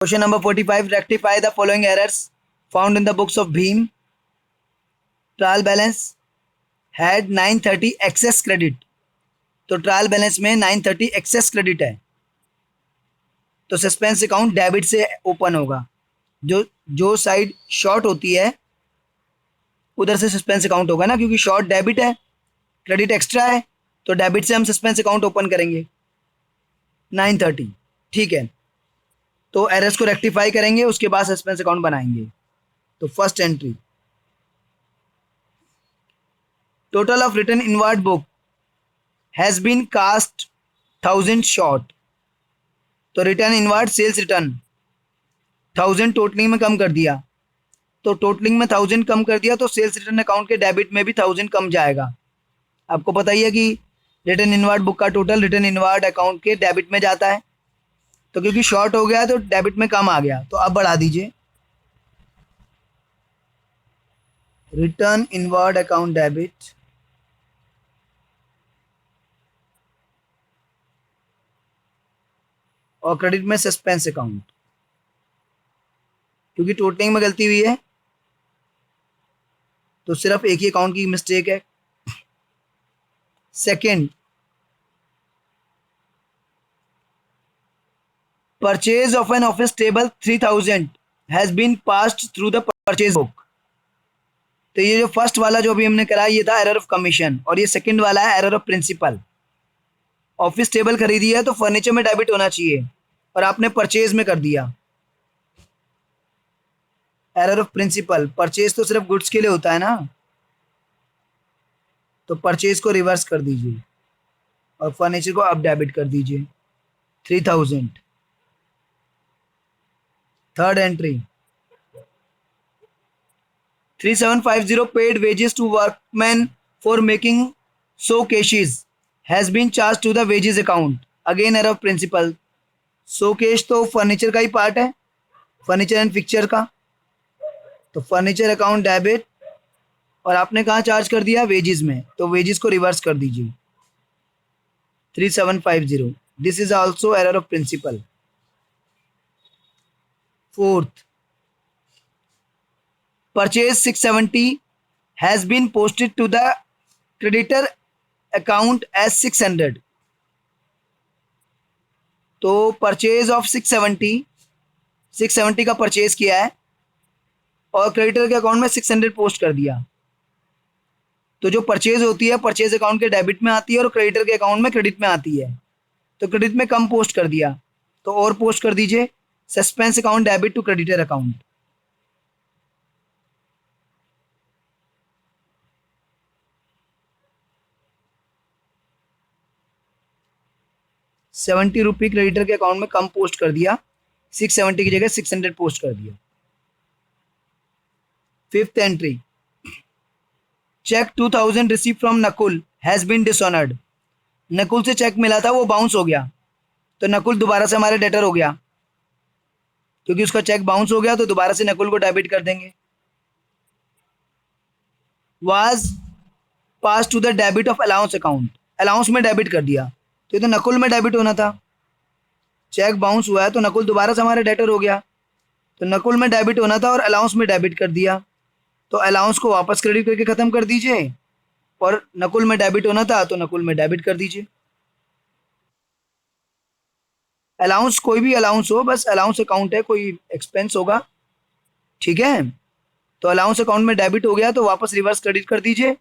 Question number 45. Rectify the following errors found in the books of Bhim. Trial balance had 930 excess credit. तो trial balance में 930 access credit है, तो suspense account debit से open होगा। जो जो side short होती है उधर से सस्पेंस अकाउंट होगा ना, क्योंकि शॉर्ट डेबिट है, क्रेडिट एक्स्ट्रा है, तो डेबिट से हम सस्पेंस अकाउंट ओपन करेंगे 930। ठीक है, तो एरर्स को रेक्टिफाई करेंगे, उसके बाद सस्पेंस अकाउंट बनाएंगे। तो first entry, total of return inward book has been cast 1000 short. तो return inward sales return 1000 totalling में कम कर दिया, तो टोटलिंग में 1000 कम कर दिया, तो सेल्स रिटर्न अकाउंट के डेबिट में भी 1000 कम जाएगा। आपको पता ही है कि रिटर्न इनवर्ड बुक का टोटल रिटर्न इनवर्ड अकाउंट के डेबिट में जाता है, तो क्योंकि शॉर्ट हो गया तो डेबिट में कम आ गया, तो अब बढ़ा दीजिए रिटर्न इनवर्ड अकाउंट डेबिट और क्रेडिट में सस्पेंस अकाउंट, क्योंकि टोटलिंग में गलती हुई है तो सिर्फ एक ही अकाउंट की मिस्टेक है। Second, purchase of an office table 3000 has been passed through the purchase book. तो ये जो फर्स्ट वाला जो अभी हमने करा ये था एरर ऑफ कमीशन, और ये सेकंड वाला है error of principle. Office table खरीदी है तो फर्नीचर में डेबिट होना चाहिए, और आपने परचेज में कर दिया। एरर ऑफ प्रिंसिपल, परचेज तो सिर्फ गुड्स के लिए होता है ना, तो परचेज को रिवर्स कर दीजिए और फर्नीचर को अब डेबिट कर दीजिए 3000। Third entry, 3750 paid wages to workman for making showcases has been charge to the wages account. Again error of principle, showcase तो फर्नीचर का ही पार्ट है, फर्नीचर एंड पिक्चर का, तो फर्नीचर अकाउंट डेबिट, और आपने कहाँ चार्ज कर दिया, वेजेस में, तो वेजेस को रिवर्स कर दीजिए 3750। This is also error of principle. Fourth, purchase 670 has been posted to the creditor account as 600। तो परचेज ऑफ 670 का परचेज किया है और क्रेडिटर के अकाउंट में 600 पोस्ट कर दिया, तो जो परचेज होती है परचेज अकाउंट के डेबिट में आती है और क्रेडिटर के अकाउंट में क्रेडिट में आती है, तो क्रेडिट में कम पोस्ट कर दिया, तो और पोस्ट कर दीजिए suspense account debit to creditor account. ₹70 creditor के अकाउंट में कम पोस्ट कर दिया, 670 की जगह 600 पोस्ट कर दिया। Fifth entry, cheque 2000 receive from Nakul has been dishonoured. Nakul से चेक मिला था वो बाउंस हो गया, तो नकुल दोबारा से हमारे डेटर हो गया, क्योंकि उसका चेक बाउंस हो गया तो दोबारा से नकुल को डेबिट कर देंगे। Was pass to the debit of allowance account, allowance में डेबिट कर दिया, तो ये तो नकुल में डेबिट होना था। चेक बाउंस हुआ है तो नकुल दोबारा से हमारे डेटर हो गया, तो नकुल में डेबिट होना था और अलाउंस में डेबिट कर दिया, तो अलाउंस को वापस क्रेडिट करके ख़त्म कर दीजिए, और नकुल में डेबिट होना था तो नकुल में डेबिट कर दीजिए। अलाउंस कोई भी अलाउंस हो, बस अलाउंस अकाउंट है, कोई एक्सपेंस होगा, ठीक है, तो अलाउंस अकाउंट में डेबिट हो गया तो वापस रिवर्स क्रेडिट कर दीजिए,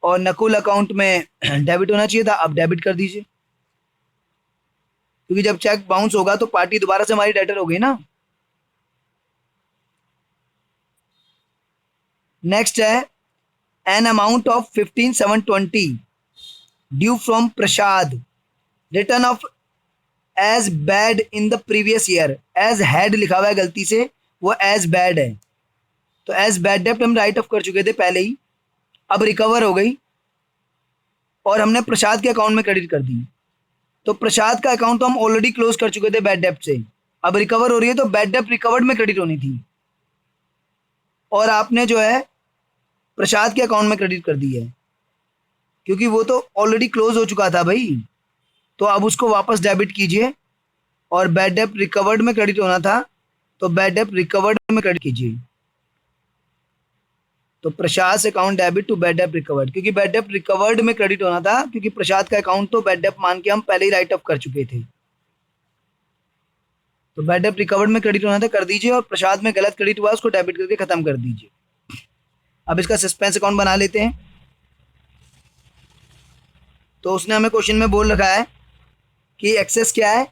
और नकुल अकाउंट में डेबिट होना चाहिए था, अब डेबिट कर दीजिए, क्योंकि जब चेक बाउंस होगा तो पार्टी दोबारा से हमारी डेटर हो गई ना। नेक्स्ट है an amount of 15,720 due from Prasad, written off as bad in the previous year. As had लिखा हुआ है गलती से, वो एज बैड है, तो एज बैड डेप्ट हम राइट ऑफ कर चुके थे पहले ही, अब रिकवर हो गई और हमने प्रसाद के अकाउंट में क्रेडिट कर दी, तो प्रसाद का अकाउंट तो हम ऑलरेडी क्लोज कर चुके थे बैड डेप्ट से, अब रिकवर हो रही है तो बैड डेप्ट रिकवर्ड में क्रेडिट होनी थी, और आपने जो है प्रसाद के अकाउंट में क्रेडिट कर दी है, क्योंकि वो तो ऑलरेडी क्लोज हो चुका था भाई, तो अब उसको वापस डेबिट कीजिए और बैड डेप्ट रिकवर्ड में क्रेडिट होना था, तो बैड डेप्ट रिकवर्ड में क्रेडिट कीजिए। तो प्रसाद से अकाउंट डेबिट टू बैड डेप्ट रिकवर्ड, क्योंकि बैड डेप्ट रिकवर्ड में क्रेडिट होना था, क्योंकि प्रसाद का अकाउंट तो बैड डेप्ट मान के हम पहले ही राइट ऑफ कर चुके थे। तो बैड डेप्ट रिकवर्ड में क्रेडिट होना था, कर दीजिए, और प्रसाद में गलत क्रेडिट हुआ उसको डेबिट करके खत्म कर दीजिए। अब इसका सस्पेंस अकाउंट बना लेते हैं। तो उसने हमें क्वेश्चन में बोल रखा है कि एक्सेस क्या है,